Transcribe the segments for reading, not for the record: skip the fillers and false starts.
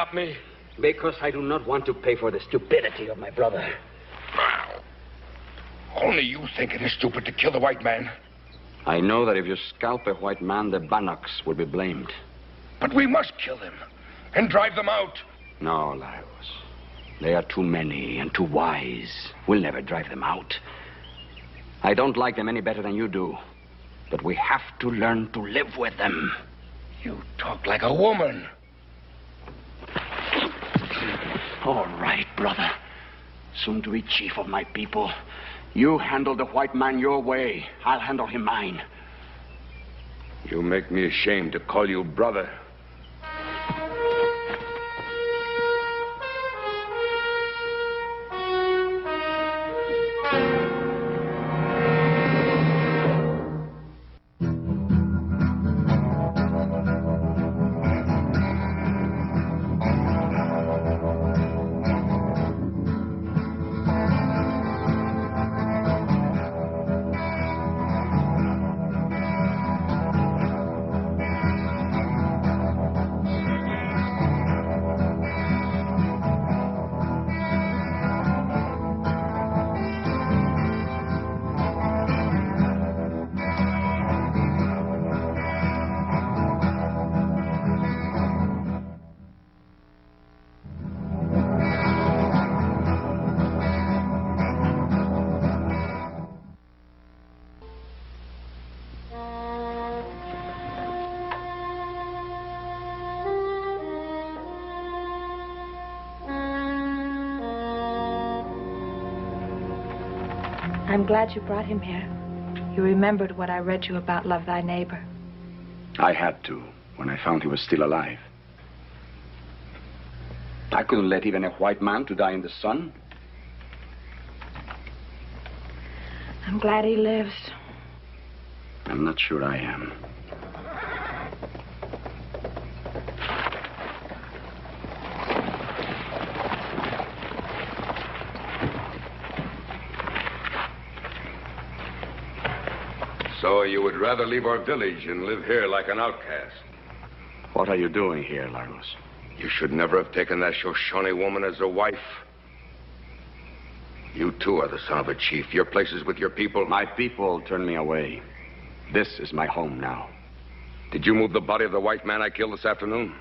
stop me? Because I do not want to pay for the stupidity of my brother. Wow. Only you think it is stupid to kill the white man. I know that if you scalp a white man, the Bannocks will be blamed. But we must kill them and drive them out. No, Lagos. They are too many and too wise. We'll never drive them out. I don't like them any better than you do. But we have to learn to live with them. You talk like a woman. All right, brother. Soon to be chief of my people. You handle the white man your way. I'll handle him mine. You make me ashamed to call you brother. I'm glad you brought him here. You remembered what I read you about love thy neighbor. I had to, when I found he was still alive. I couldn't let even a white man to die in the sun. I'm glad he lives. I'm not sure I am. So you would rather leave our village and live here like an outcast? What are you doing here, Lagos? You should never have taken that Shoshone woman as a wife. You too are the son of a chief. Your place is with your people. My people turned me away. This is my home now. Did you move the body of the white man I killed this afternoon?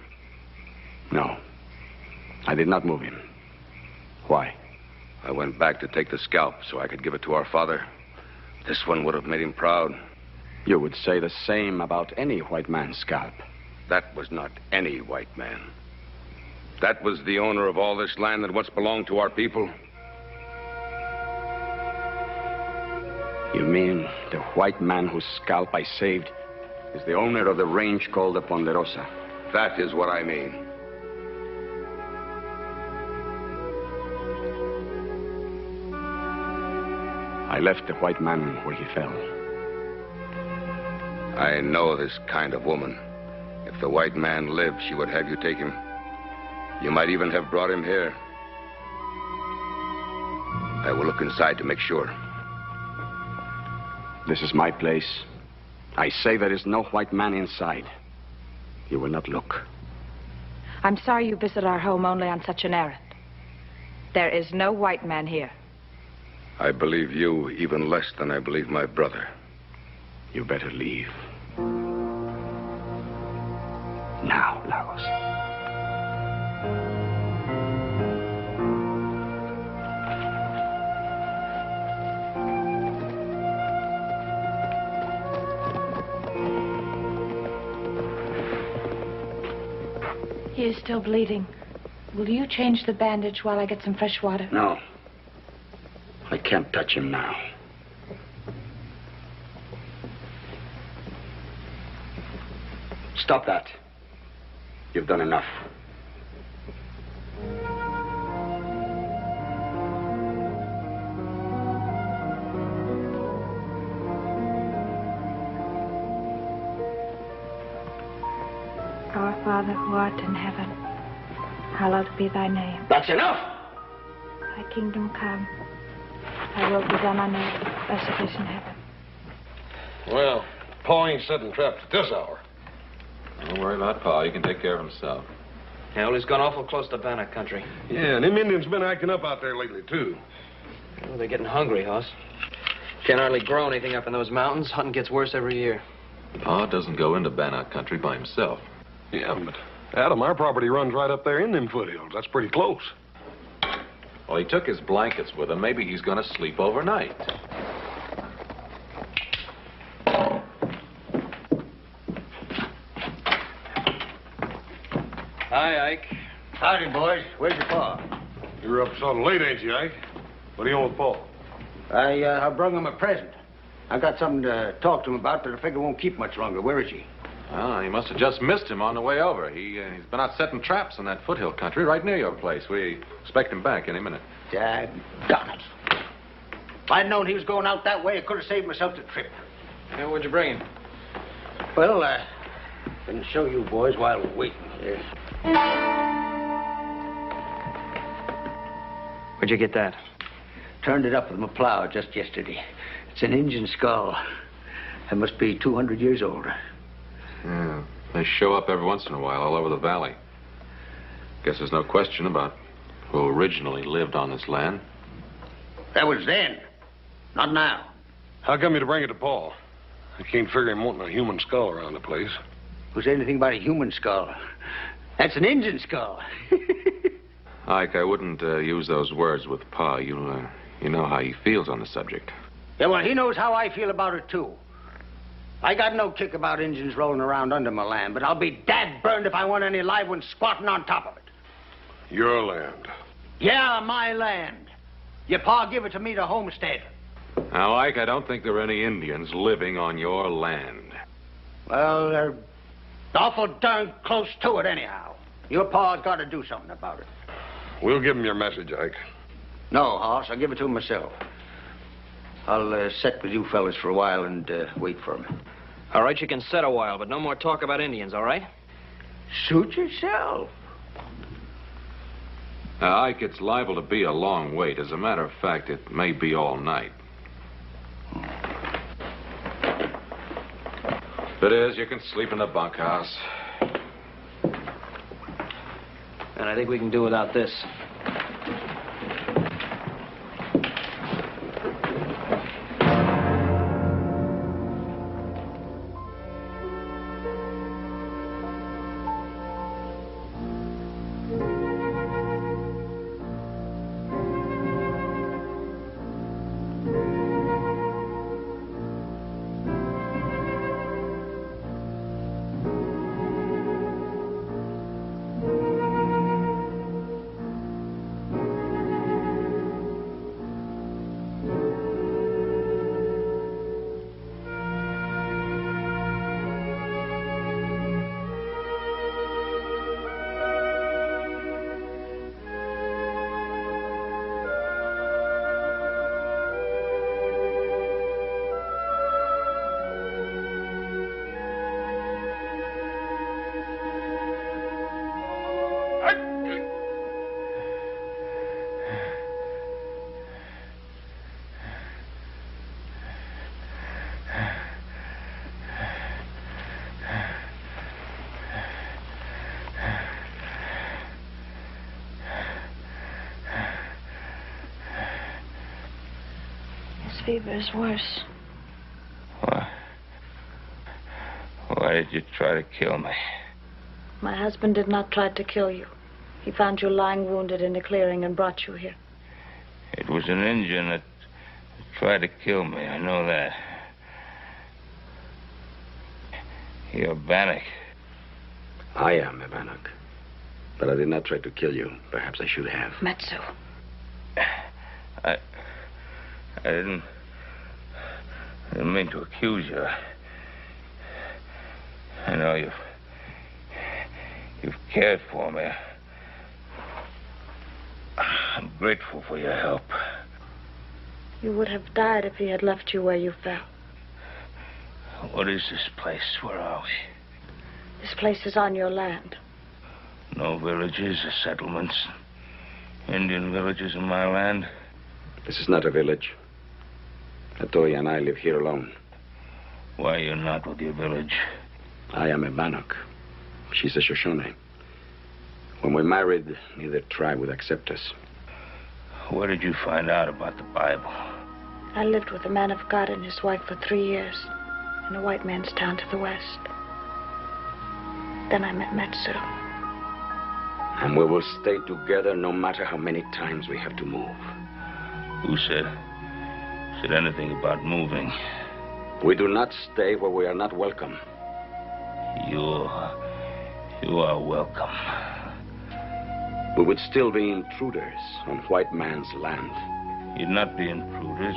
No. I did not move him. Why? I went back to take the scalp so I could give it to our father. This one would have made him proud. You would say the same about any white man's scalp. That was not any white man. That was the owner of all this land that once belonged to our people. You mean the white man whose scalp I saved is the owner of the range called the Ponderosa? That is what I mean. I left the white man where he fell. I know this kind of woman. If the white man lived, she would have you take him. You might even have brought him here. I will look inside to make sure. This is my place. I say there is no white man inside. You will not look. I'm sorry you visit our home only on such an errand. There is no white man here. I believe you even less than I believe my brother. You better leave. Now, Lagos. He is still bleeding. Will you change the bandage while I get some fresh water? No. I can't touch him now. Stop that. You've done enough. Our Father who art in heaven, hallowed be thy name. That's enough! Thy kingdom come. Thy will be done on earth as it is in heaven. Well, Pa ain't setting traps at this hour. Don't worry about Pa. He can take care of himself. Yeah, well, he's gone awful close to Bannock country. Yeah, and them Indians been acting up out there lately, too. Well, they're getting hungry, Hoss. Can't hardly grow anything up in those mountains. Hunting gets worse every year. Pa doesn't go into Bannock country by himself. Yeah, but Adam, our property runs right up there in them foothills. That's pretty close. Well, he took his blankets with him. Maybe he's going to sleep overnight. Hi, Ike. Howdy, boys. Where's your pa? You're up sort of late, ain't you, Ike? What do you want with Paul? I brung him a present. I got something to talk to him about that I figure won't keep much longer. Where is he? Oh, you must have just missed him on the way over. He's been out setting traps in that foothill country right near your place. We expect him back any minute. Daggone it. If I'd known he was going out that way, I could have saved myself the trip. Yeah, what'd you bring him? Well, I can show you boys while we're waiting here. Where'd you get that? Turned it up with my plow just yesterday. It's an Indian skull. It must be 200 years older. Yeah, they show up every once in a while all over the valley. Guess there's no question about who originally lived on this land. That was then, not now. How come you to bring it to Paul? I can't figure him wanting a human skull around the place. Who said anything about a human skull? That's an Indian skull. Ike, I wouldn't use those words with Pa. You know how he feels on the subject. Yeah, well, he knows how I feel about it, too. I got no kick about Indians rolling around under my land, but I'll be dad-burned if I want any live ones squatting on top of it. Your land. Yeah, my land. Your pa give it to me to homestead. Now, Ike, I don't think there are any Indians living on your land. Well, they're awful darn close to it anyhow. Your pa's got to do something about it. We'll give him your message, Ike. No, Hoss, I'll give it to him myself. I'll sit with you fellas for a while and wait for him. All right, you can sit a while, but no more talk about Indians, all right? Suit yourself. Ike, it's liable to be a long wait. As a matter of fact, it may be all night. If it is, you can sleep in the bunkhouse. And I think we can do without this. Fever is worse. Why did you try to kill me? My husband did not try to kill you. He found you lying wounded in a clearing and brought you here. It was an Indian that tried to kill me. I know that. You're Bannock. I am a Bannock. But I did not try to kill you. Perhaps I should have. Matsu. I didn't mean to accuse you. I know you've cared for me. I'm grateful for your help. You would have died if he had left you where you fell. What is this place? Where are we? This place is on your land. No villages or settlements. Indian villages in my land. This is not a village. Latoya and I live here alone. Why you're not with your village? I am a Bannock. She's a Shoshone. When we married, neither tribe would accept us. Where did you find out about the Bible? I lived with a man of God and his wife for 3 years in a white man's town to the west. Then I met Matsu. And we will stay together no matter how many times we have to move. Who said anything about moving? We do not stay where we are not welcome. You are welcome. We would still be intruders on white man's land. You'd not be intruders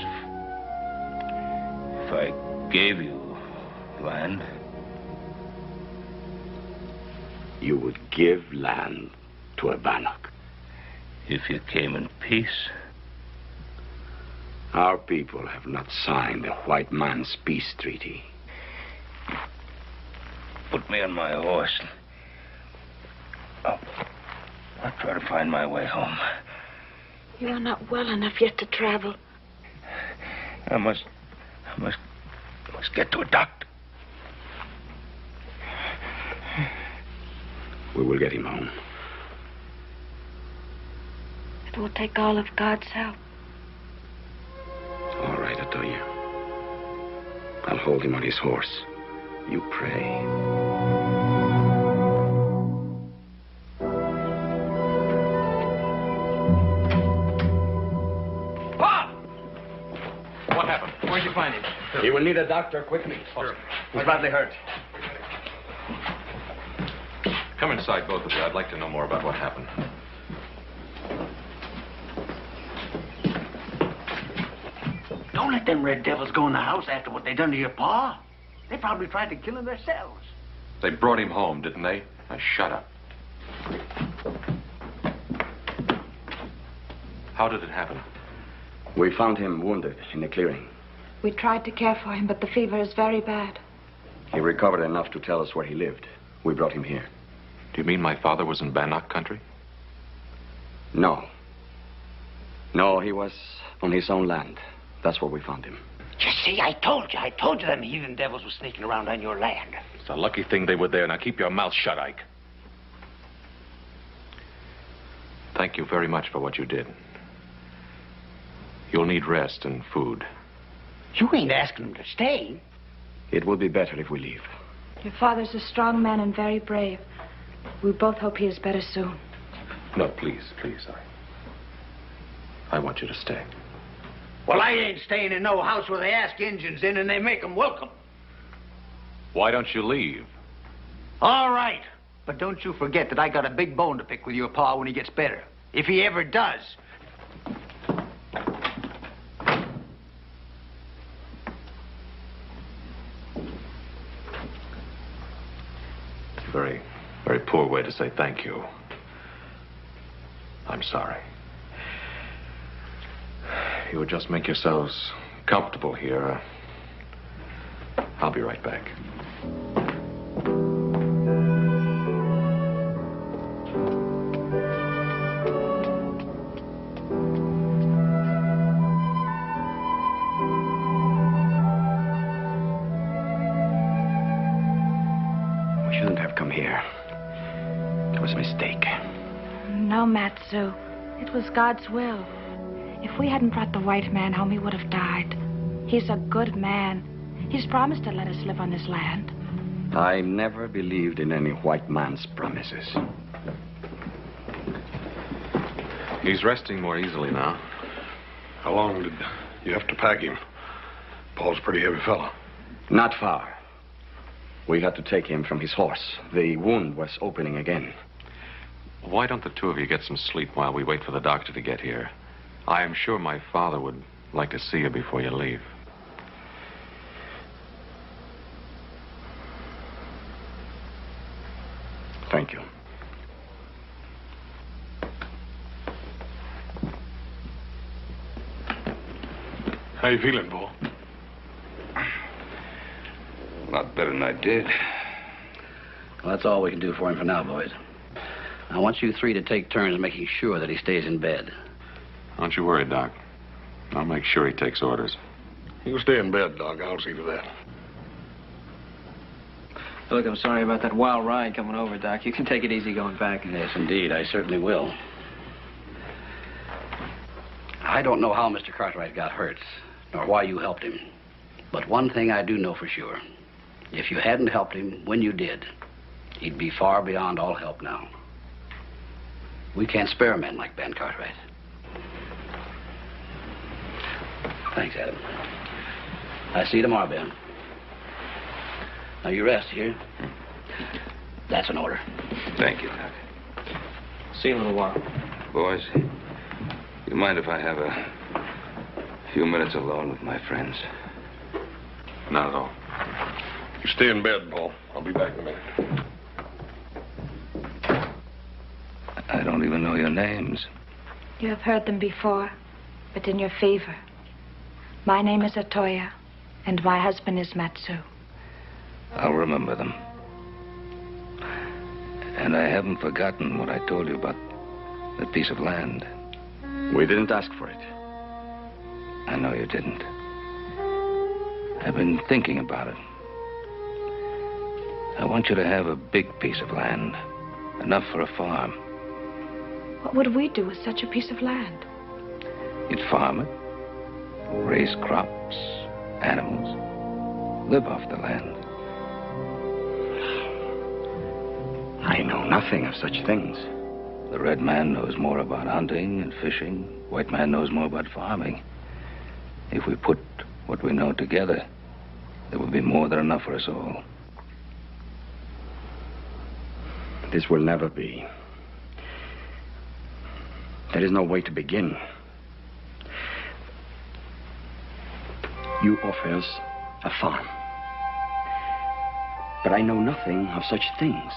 if I gave you land. You would give land to a Bannock. If you came in peace. Our people have not signed the white man's peace treaty. Put me on my horse. I'll try to find my way home. You are not well enough yet to travel. I must get to a doctor. We will get him home. It will take all of God's help. All right, Atoya. I'll hold him on his horse. You pray. Bob! What happened? Where'd you find him? He will need a doctor quickly. Sure. He's badly hurt. Come inside, both of you. I'd like to know more about what happened. Don't let them red devils go in the house after what they done to your pa. They probably tried to kill him themselves. They brought him home, didn't they? Now, shut up. How did it happen? We found him wounded in the clearing. We tried to care for him, but the fever is very bad. He recovered enough to tell us where he lived. We brought him here. Do you mean my father was in Bannock country? No. No, he was on his own land. That's where we found him. You see, I told you them heathen devils were sneaking around on your land. It's a lucky thing they were there. Now keep your mouth shut, Ike. Thank you very much for what you did. You'll need rest and food. You ain't asking him to stay. It will be better if we leave. Your father's a strong man and very brave. We both hope he is better soon. No, please. I want you to stay. Well, I ain't staying in no house where they ask Injuns in and they make 'em welcome. Why don't you leave? All right. But don't you forget that I got a big bone to pick with your pa when he gets better. If he ever does. Very, very poor way to say thank you. I'm sorry. You would just make yourselves comfortable here. I'll be right back. We shouldn't have come here. It was a mistake. No, Matsu. It was God's will. If we hadn't brought the white man home, he would have died. He's a good man. He's promised to let us live on this land. I never believed in any white man's promises. He's resting more easily now. How long did you have to pack him? Paul's a pretty heavy fella. Not far. We had to take him from his horse. The wound was opening again. Why don't the two of you get some sleep while we wait for the doctor to get here? I am sure my father would like to see you before you leave. Thank you. How you feeling, Paul? A lot better than I did. Well, that's all we can do for him for now, boys. I want you three to take turns making sure that he stays in bed. Don't you worry, Doc. I'll make sure he takes orders. He'll stay in bed, Doc. I'll see to that. Look, I'm sorry about that wild ride coming over, Doc. You can take it easy going back. Yes, indeed. I certainly will. I don't know how Mr. Cartwright got hurt, nor why you helped him. But one thing I do know for sure. If you hadn't helped him when you did, he'd be far beyond all help now. We can't spare men like Ben Cartwright. Thanks, Adam. I'll see you tomorrow, Ben. Now, you rest here. That's an order. Thank you, Doc. See you in a little while. Boys, you mind if I have a few minutes alone with my friends? Not at all. You stay in bed, Paul. I'll be back in a minute. I don't even know your names. You have heard them before, but in your favor. My name is Atoya, and my husband is Matsu. I'll remember them. And I haven't forgotten what I told you about that piece of land. We didn't ask for it. I know you didn't. I've been thinking about it. I want you to have a big piece of land, enough for a farm. What would we do with such a piece of land? You'd farm it, raise crops, animals, live off the land. I know nothing of such things. The red man knows more about hunting and fishing. White man knows more about farming. If we put what we know together, there will be more than enough for us all. This will never be. There is no way to begin. You offer us a farm. But I know nothing of such things.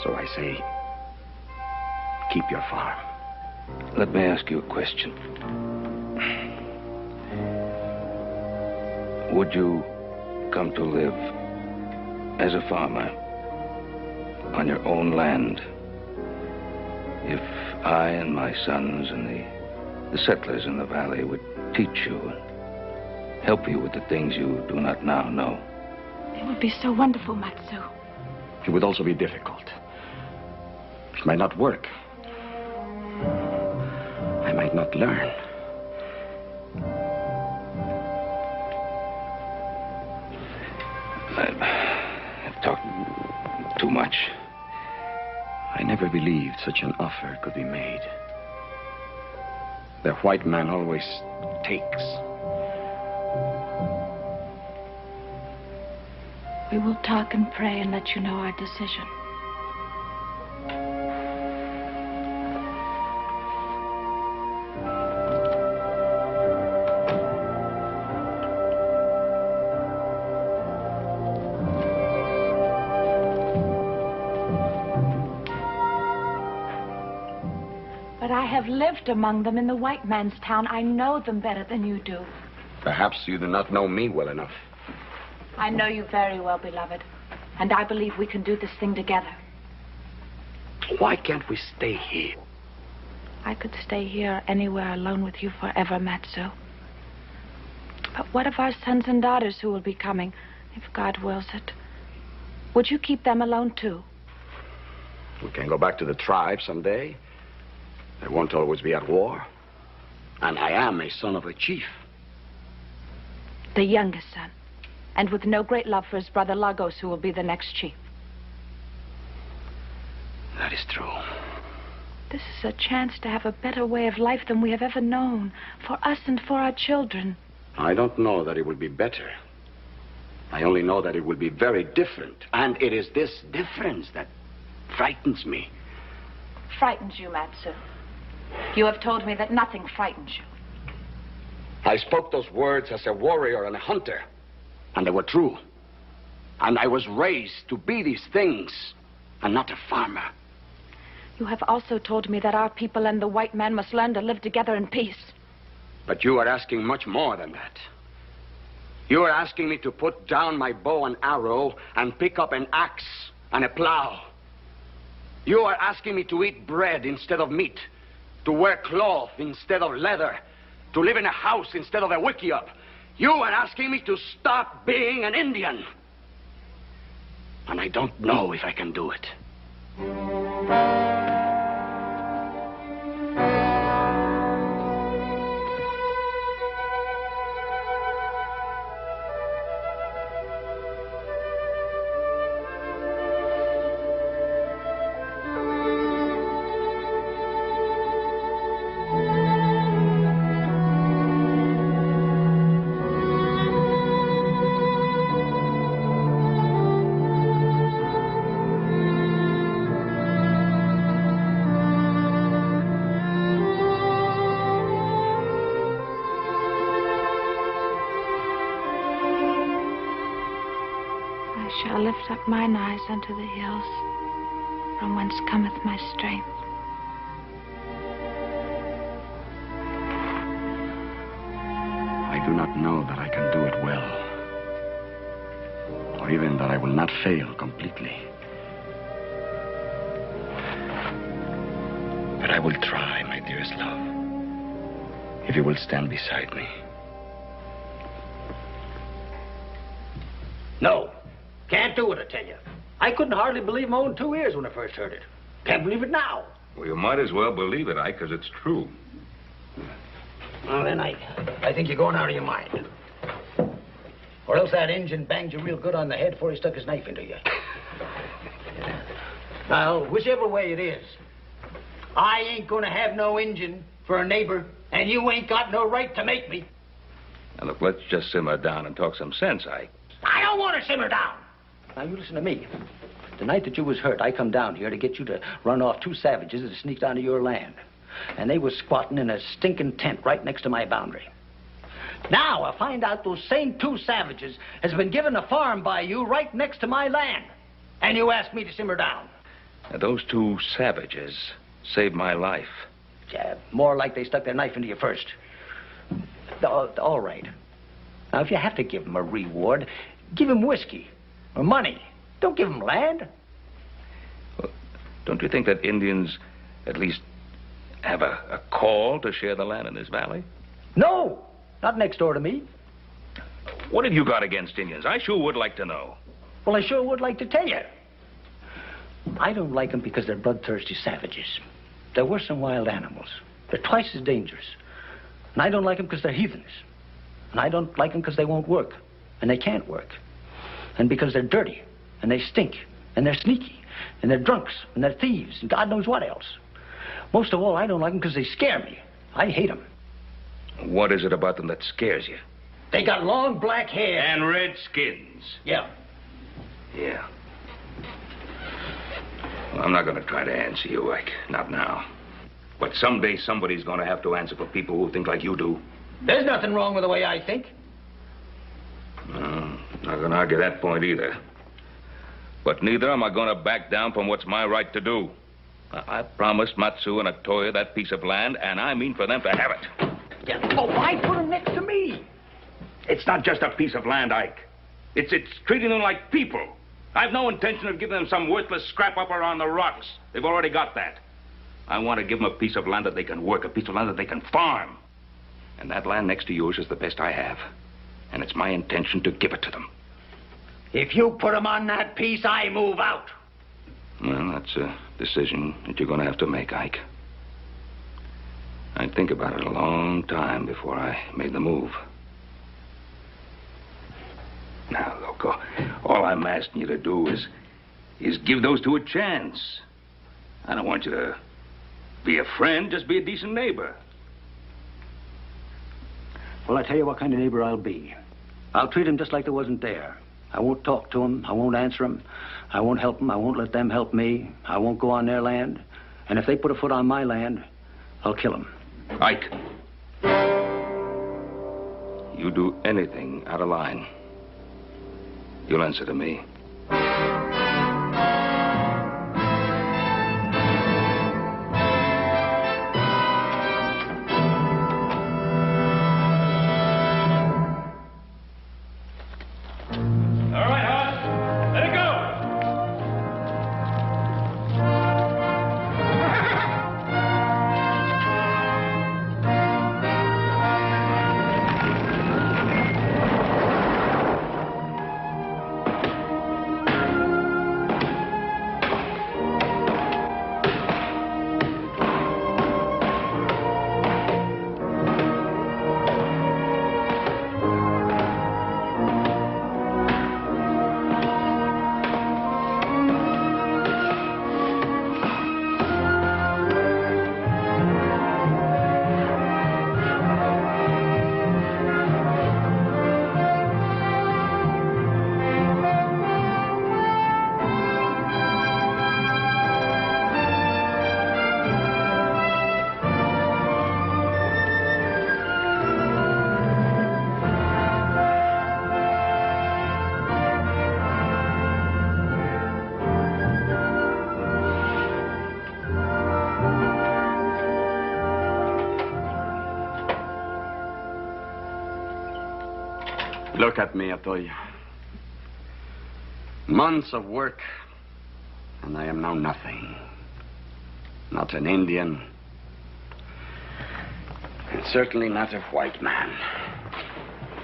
So I say, keep your farm. Let me ask you a question. Would you come to live as a farmer on your own land if I and my sons and the settlers in the valley would teach you and help you with the things you do not now know? It would be so wonderful, Matsu. It would also be difficult. It might not work. I might not learn. I've talked too much. I never believed such an offer could be made. The white man always takes. We will talk and pray and let you know our decision. But I have lived among them in the white man's town. I know them better than you do. Perhaps you do not know me well enough. I know you very well, beloved. And I believe we can do this thing together. Why can't we stay here? I could stay here anywhere alone with you forever, Matsu. But what of our sons and daughters who will be coming, if God wills it? Would you keep them alone, too? We can go back to the tribe someday. They won't always be at war. And I am a son of a chief. The youngest son. And with no great love for his brother Lagos, who will be the next chief. That is true. This is a chance to have a better way of life than we have ever known. For us and for our children. I don't know that it will be better. I only know that it will be very different. And it is this difference that frightens me. Frightens you, Matsu? You have told me that nothing frightens you. I spoke those words as a warrior and a hunter. And they were true. And I was raised to be these things and not a farmer. You have also told me that our people and the white man must learn to live together in peace. But you are asking much more than that. You are asking me to put down my bow and arrow and pick up an axe and a plow. You are asking me to eat bread instead of meat, to wear cloth instead of leather, to live in a house instead of a wickiup. You are asking me to stop being an Indian. and I don't know if I can do it. I shall lift up mine eyes unto the hills, from whence cometh my strength. I do not know that I can do it well, or even that I will not fail completely. But I will try, my dearest love, if you will stand beside me. No. Can't do it, I tell you. I couldn't hardly believe my own 2 ears when I first heard it. Can't believe it now. Well, you might as well believe it, Ike, because it's true. Well, then, I think you're going out of your mind. Or else that Injun banged you real good on the head before he stuck his knife into you. Now, whichever way it is, I ain't gonna have no Injun for a neighbor, and you ain't got no right to make me. Now, look, let's just simmer down and talk some sense, Ike. I don't want to simmer down. Now, you listen to me. The night that you was hurt, I come down here to get you to run off 2 savages that sneaked onto your land. And they was squatting in a stinking tent right next to my boundary. Now, I find out those same 2 savages has been given a farm by you right next to my land. And you ask me to simmer down. Now, those 2 savages saved my life. Yeah, more like they stuck their knife into you first. All right. Now, if you have to give them a reward, give them whiskey or money. Don't give them land. Well, don't you think that Indians at least have a call to share the land in this valley? No, not next door to me. What have you got against Indians? I sure would like to know. Well, I sure would like to tell you. I don't like them because they're bloodthirsty savages. They're worse than wild animals. They're twice as dangerous. And I don't like them because they're heathens. And I don't like them because they won't work. And they can't work. And because they're dirty. And they stink. And they're sneaky. And they're drunks. And they're thieves. And God knows what else. Most of all, I don't like them because they scare me. I hate them. What is it about them that scares you? They got long black hair. And red skins. Yeah. Yeah. Well, I'm not going to try to answer you, Ike. Not now. But someday somebody's going to have to answer for people who think like you do. There's nothing wrong with the way I think. No, not going to argue that point either. But neither am I going to back down from what's my right to do. I promised Matsu and Atoya that piece of land, and I mean for them to have it. Yeah. Oh, why put them next to me? It's not just a piece of land, Ike. It's treating them like people. I've no intention of giving them some worthless scrap up around the rocks. They've already got that. I want to give them a piece of land that they can work, a piece of land that they can farm. And that land next to yours is the best I have. And it's my intention to give it to them. If you put them on that piece, I move out. Well, that's a decision that you're going to have to make, Ike. I'd think about it a long time before I made the move. Now, look, all I'm asking you to do is give those 2 a chance. I don't want you to be a friend, just be a decent neighbor. Well, I tell you what kind of neighbor I'll be. I'll treat him just like they wasn't there. I won't talk to him. I won't answer him. I won't help them. I won't let them help me. I won't go on their land. And if they put a foot on my land, I'll kill them. Ike, you do anything out of line, you'll answer to me. Look at me, Atoya. Months of work, and I am now nothing. Not an Indian, and certainly not a white man.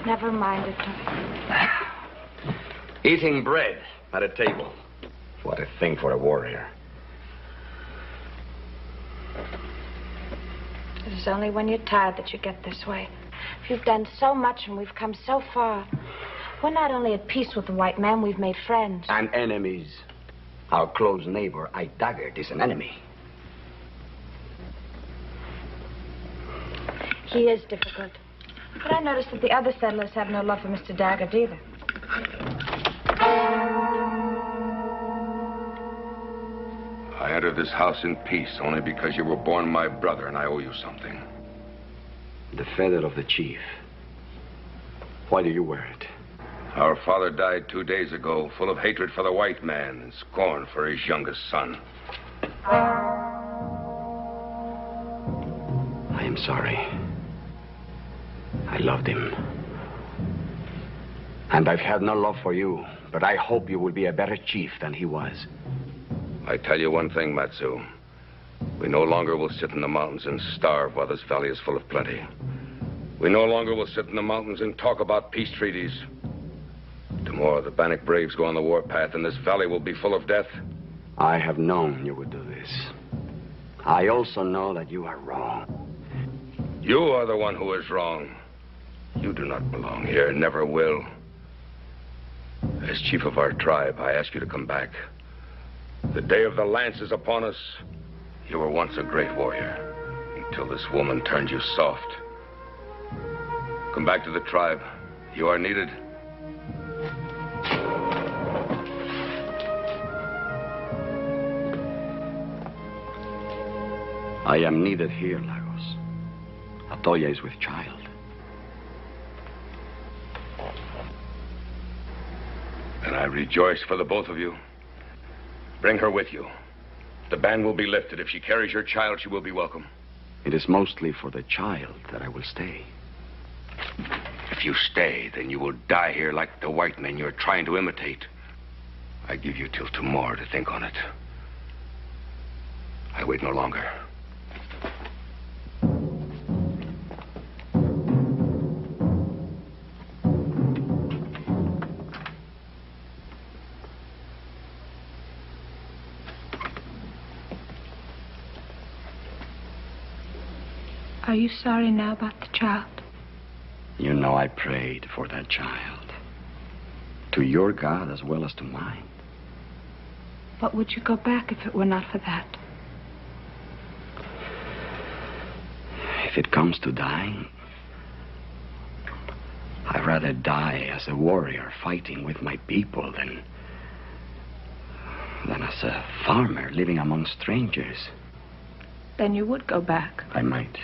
Never mind, Atoya. Eating bread at a table. What a thing for a warrior. It is only when you're tired that you get this way. If you've done so much and we've come so far, we're not only at peace with the white man, we've made friends. And enemies. Our close neighbor, Ike Daggett, is an enemy. He is difficult. But I noticed that the other settlers have no love for Mr. Daggett either. I entered this house in peace only because you were born my brother and I owe you something. The feather of the chief. Why do you wear it? Our father died 2 days ago, full of hatred for the white man and scorn for his youngest son. I am sorry. I loved him. And I've had no love for you, but I hope you will be a better chief than he was. I tell you one thing, Matsu. We no longer will sit in the mountains and starve while this valley is full of plenty. We no longer will sit in the mountains and talk about peace treaties. Tomorrow, the Bannock braves go on the warpath, and this valley will be full of death. I have known you would do this. I also know that you are wrong. You are the one who is wrong. You do not belong here, never will. As chief of our tribe, I ask you to come back. The day of the lance is upon us. You were once a great warrior, until this woman turned you soft. Come back to the tribe. You are needed. I am needed here, Lagos. Atoya is with child. And I rejoice for the both of you. Bring her with you. The ban will be lifted. If she carries your child, she will be welcome. It is mostly for the child that I will stay. If you stay, then you will die here like the white men you're trying to imitate. I give you till tomorrow to think on it. I wait no longer. Are you sorry now about the child? You know I prayed for that child. To your God as well as to mine. But would you go back if it were not for that? If it comes to dying, I'd rather die as a warrior fighting with my people than as a farmer living among strangers. Then you would go back. I might.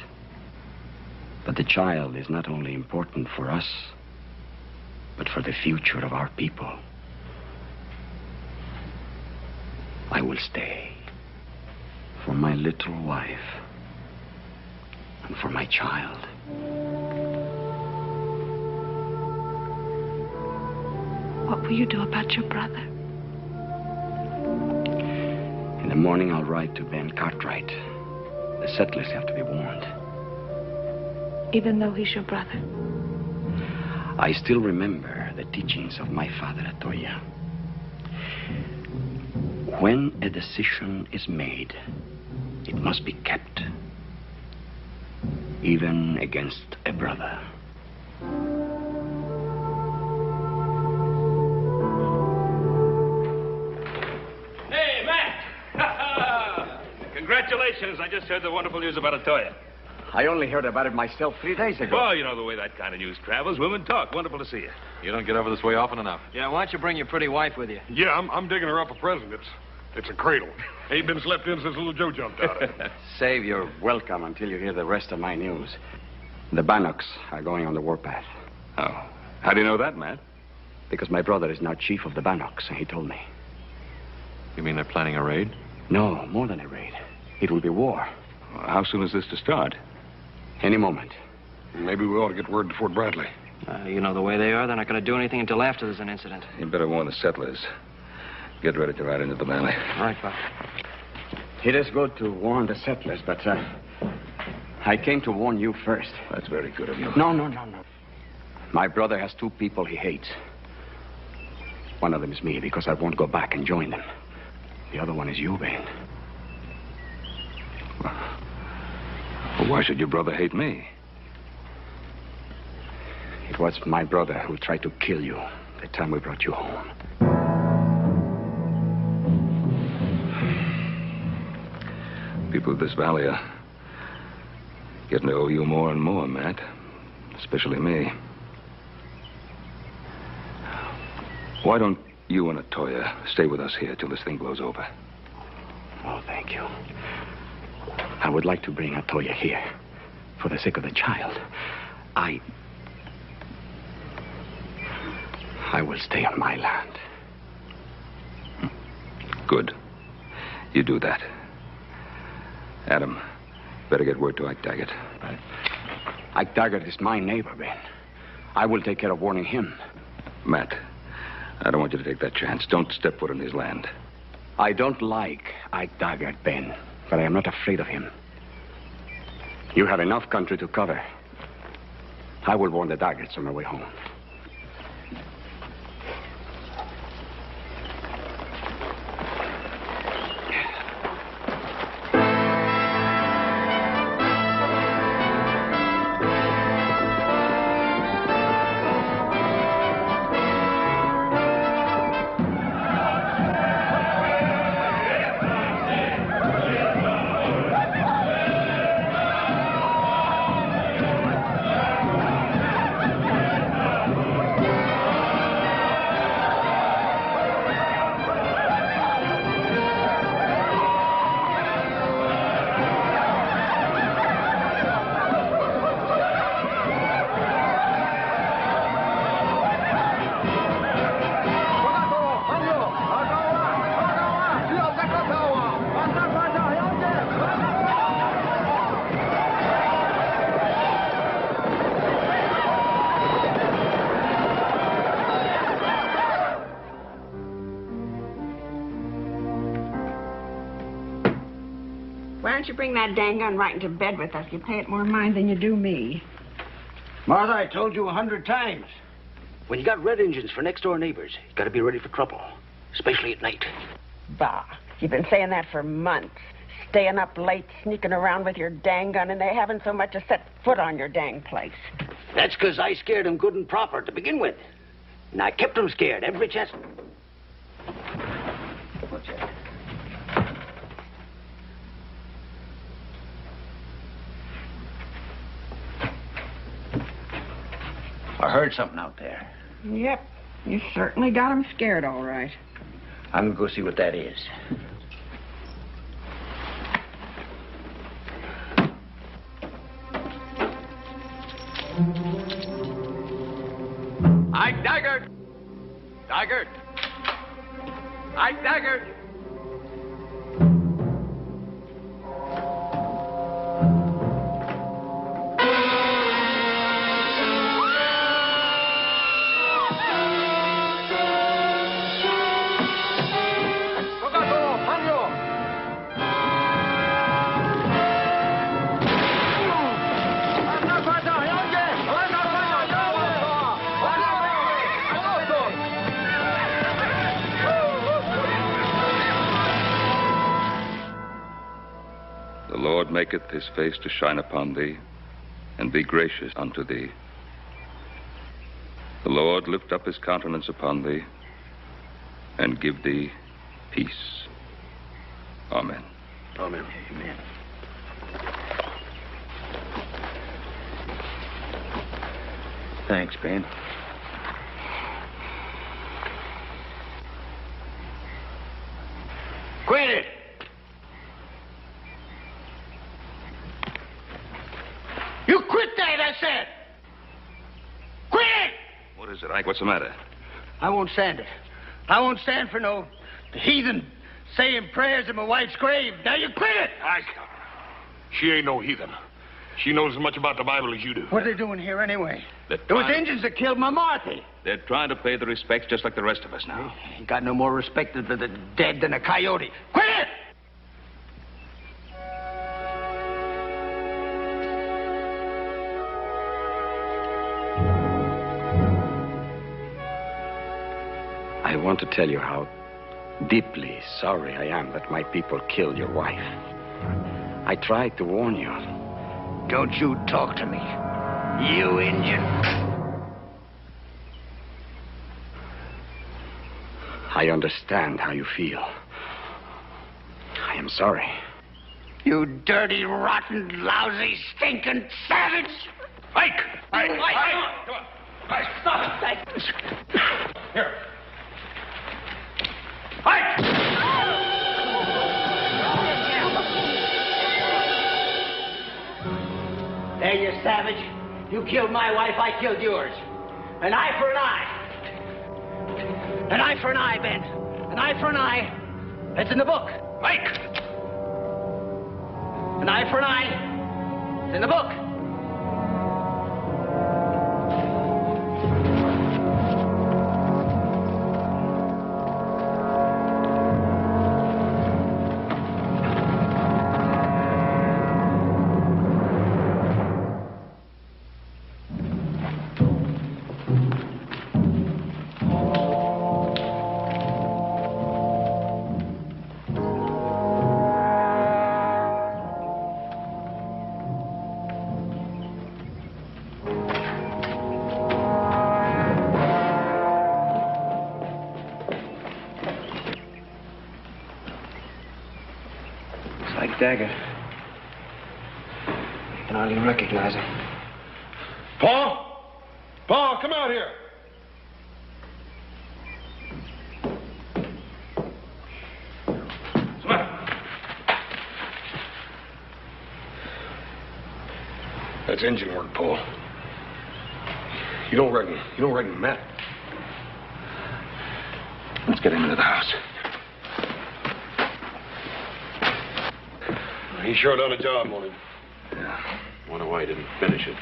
But the child is not only important for us, but for the future of our people. I will stay. For my little wife. And for my child. What will you do about your brother? In the morning, I'll ride to Ben Cartwright. The settlers have to be warned. Even though he's your brother? I still remember the teachings of my father, Atoya. When a decision is made, it must be kept. Even against a brother. Hey, Matt! Congratulations. I just heard the wonderful news about Atoya. I only heard about it myself 3 days ago. Well, you know the way that kind of news travels. Women talk. Wonderful to see you. You don't get over this way often enough. Yeah, why don't you bring your pretty wife with you? Yeah, I'm digging her up a present. It's a cradle. Ain't been slept in since little Joe jumped out of it. Save your welcome until you hear the rest of my news. The Bannocks are going on the warpath. Oh. How do you know that, Matt? Because my brother is now chief of the Bannocks, and he told me. You mean they're planning a raid? No, more than a raid. It will be war. Well, how soon is this to start? Any moment. Maybe we ought to get word to Fort Bradley. You know the way they are. They're not going to do anything until after there's an incident. You better warn the settlers. Get ready to ride into the valley. All right, Pop. It is good to warn the settlers, but I came to warn you first. That's very good of you. No. My brother has two people he hates. One of them is me, because I won't go back and join them. The other one is you, Ben. Well, why should your brother hate me? It was my brother who tried to kill you the time we brought you home. People of this valley are getting to owe you more and more, Matt. Especially me. Why don't you and Atoya stay with us here till this thing blows over? Oh, thank you. I would like to bring Atoya here for the sake of the child. I will stay on my land. Good. You do that. Adam, better get word to Ike Daggett. Right. Ike Daggett is my neighbor, Ben. I will take care of warning him. Matt, I don't want you to take that chance. Don't step foot on his land. I don't like Ike Daggett, Ben, but I am not afraid of him. You have enough country to cover. I will warn the Daggetts on my way home. Why don't you bring that dang gun right into bed with us? You pay it more mind than you do me. Martha, I told you 100 times. When you got red engines for next-door neighbors, you got to be ready for trouble, especially at night. Bah, you've been saying that for months. Staying up late, sneaking around with your dang gun, and they haven't so much as set foot on your dang place. That's because I scared them good and proper to begin with. And I kept them scared every chance. What's that? I heard something out there. Yep, you certainly got them scared, all right. I'm gonna go see what that is. Ike Daggett! Daggett! Ike Daggett! The Lord maketh his face to shine upon thee, and be gracious unto thee. The Lord lift up his countenance upon thee, and give thee peace. Amen. Amen. Amen. Thanks, Ben. Quit it! You quit that, I said! Quit it! What is it, Ike? What's the matter? I won't stand it. I won't stand for no heathen saying prayers at my wife's grave. Now you quit it! Ike, she ain't no heathen. She knows as much about the Bible as you do. What are they doing here anyway? They're It was trying- Indians that killed my Marthy. They're trying to pay the respects just like the rest of us now. Ain't got no more respect for the dead than a coyote. Quit it! I want to tell you how deeply sorry I am that my people killed your wife. I tried to warn you. Don't you talk to me, you Indian. I understand how you feel. I am sorry. You dirty, rotten, lousy, stinking savage! Ike! Ike! Come on! Ike! Stop it! Here. Ike! There, you savage. You killed my wife, I killed yours. An eye for an eye. An eye for an eye, Ben. An eye for an eye. That's in the book. Ike! An eye for an eye. It's in the book. Dagger. I can hardly recognize him. Paul? Paul, come out here. Come on. That's engine work, Paul. You don't reckon Matt? Let's get him into the house. He sure done a job on him. Yeah. Wonder why he didn't finish it.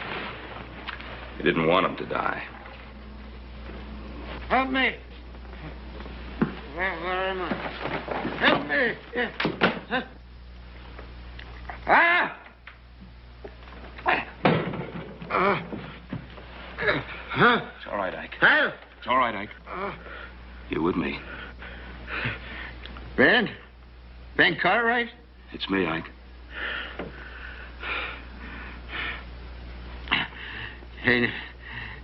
He didn't want him to die. Help me. Where am I? Help me. Huh? Ah! It's all right, Ike. Help! It's all right, Ike. You with me? Ben? Ben Cartwright? It's me, Ike.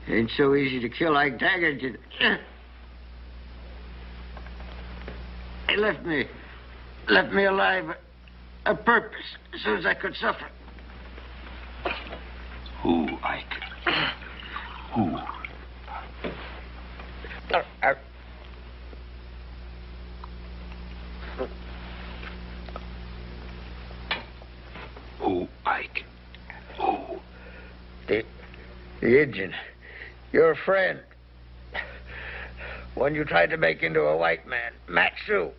Ain't so easy to kill like Dagger did. He left me alive a purpose so as I could suffer. Who, Ike? Who? Who, Ike? Who? The Indian. Your friend. One you tried to make into a white man. Matt Sue.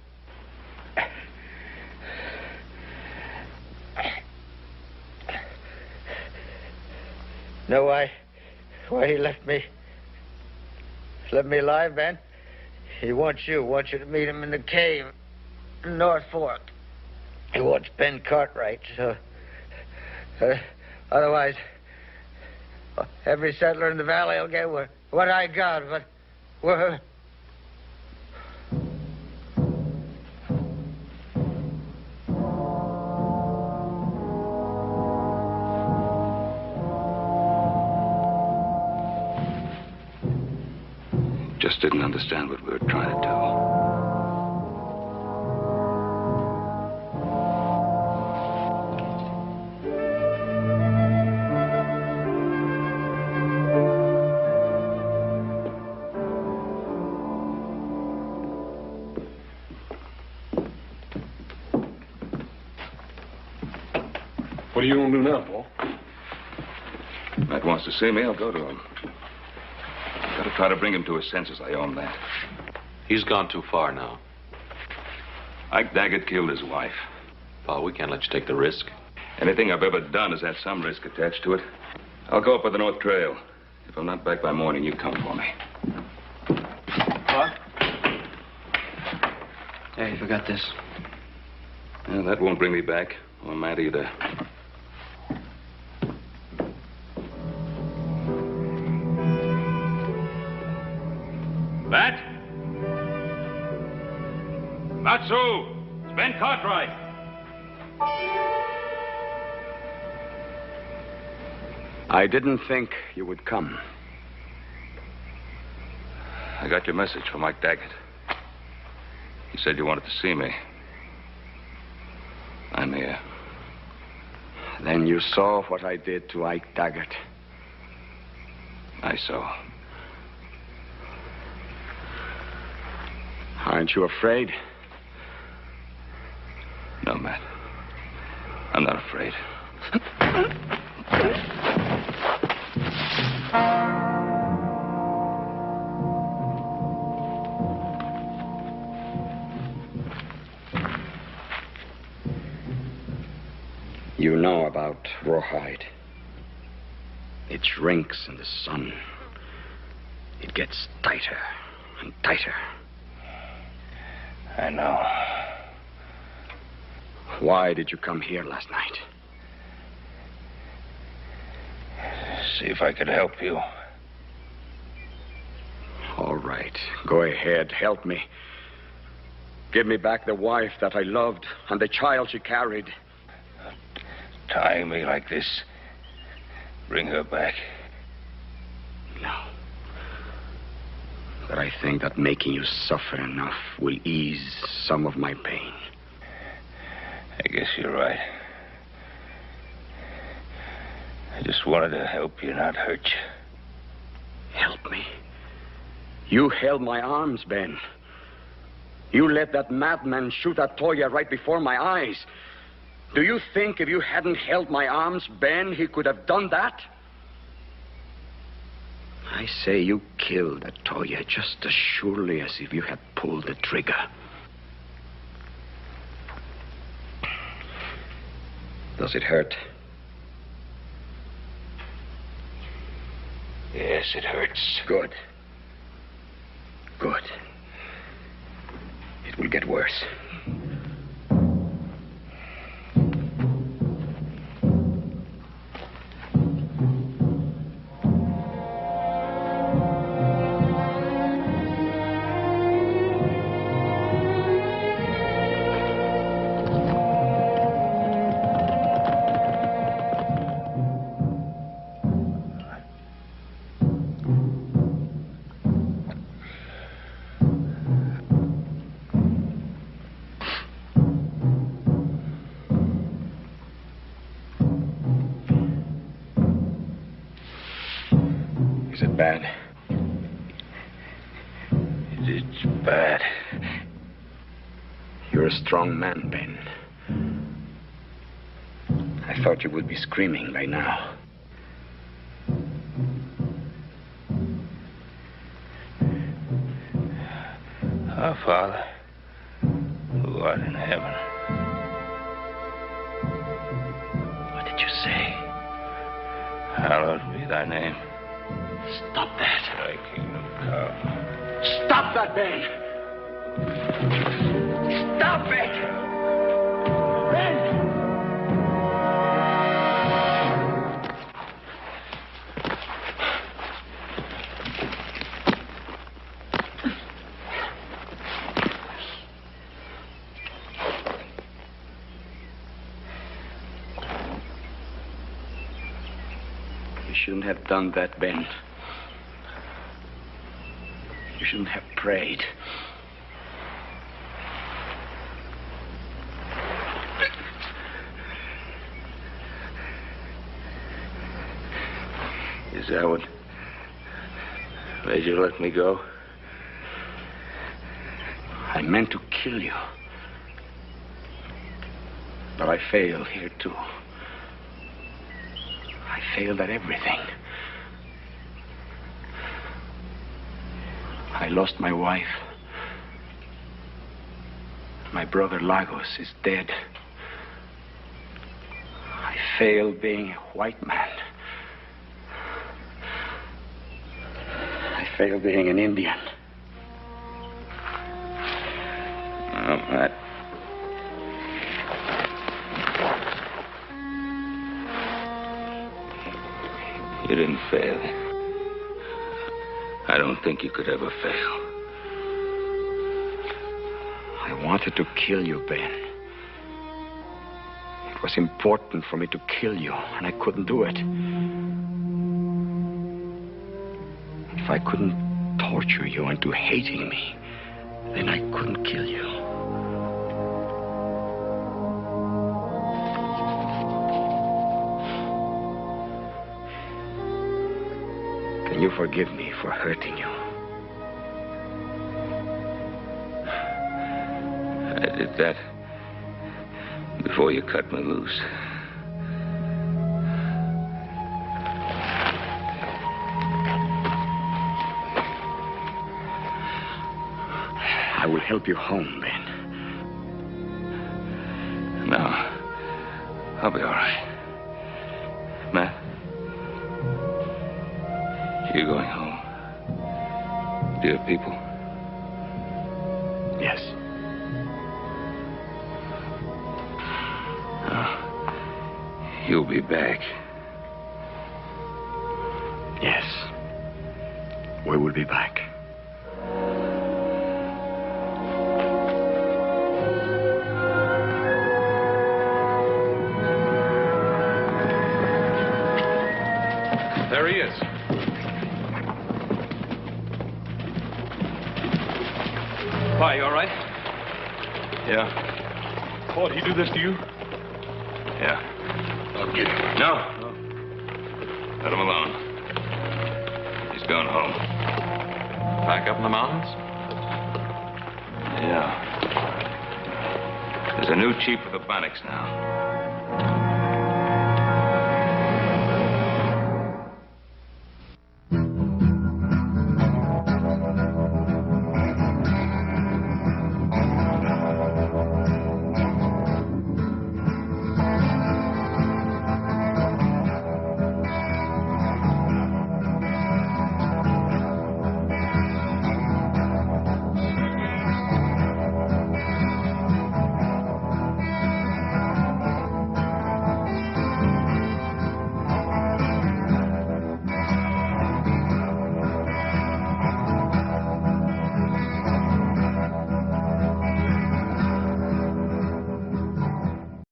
Know why he left me alive, Ben? He wants you to meet him in the cave in North Fork. He wants Ben Cartwright, so otherwise every settler in the valley will get what I got, but just didn't understand what we were trying to do. What are you going to do now, Paul? Matt wants to see me, I'll go to him. Got to try to bring him to his senses, I own that. He's gone too far now. Ike Daggett killed his wife. Paul, we can't let you take the risk. Anything I've ever done has had some risk attached to it. I'll go up by the North Trail. If I'm not back by morning, you come for me. What? Hey, you forgot this. Well, that won't bring me back. Or Matt either. Matt? Matsu! It's Ben Cartwright. I didn't think you would come. I got your message from Mike Daggett. He said you wanted to see me. I'm here. Then you saw what I did to Ike Daggett. I saw. Aren't you afraid? No, Matt. I'm not afraid. You know about rawhide. It shrinks in the sun. It gets tighter and tighter. I know. Why did you come here last night? See if I could help you. All right. Go ahead. Help me. Give me back the wife that I loved and the child she carried. Tying me like this. Bring her back. No. But I think that making you suffer enough will ease some of my pain. I guess you're right. I just wanted to help you, not hurt you. Help me? You held my arms, Ben. You let that madman shoot at Toya right before my eyes. Do you think if you hadn't held my arms, Ben, he could have done that? I say you killed that Toya just as surely as if you had pulled the trigger. Does it hurt? Yes, it hurts. Good. Good. It will get worse. Bad. It's bad. You're a strong man, Ben. I thought you would be screaming by now. Our Father, who art in heaven. What did you say? Hallowed be thy name. Stop that. Thy kingdom come. Stop that, Ben! Stop it! Ben! You shouldn't have done that, Ben. You shouldn't have prayed. Is that what made you let me go? I meant to kill you. But I failed here, too. I failed at everything. I lost my wife. My brother Lagos is dead. I failed being a white man. I failed being an Indian. Oh, Matt. You didn't fail. I don't think you could ever fail. I wanted to kill you, Ben. It was important for me to kill you, and I couldn't do it. If I couldn't torture you into hating me, then I couldn't kill you. Can you forgive me for hurting you? I did that before you cut me loose. I will help you home, Ben. No. I'll be all right. Matt? You're going home. Dear people? Yes. You'll be back. Yes. We will be back. There he is. Why, you all right? Yeah. Paul, did he do this to you? Yeah. I'll get him. No. Let him alone. He's going home. Back up in the mountains? Yeah. There's a new chief of the Bannocks now.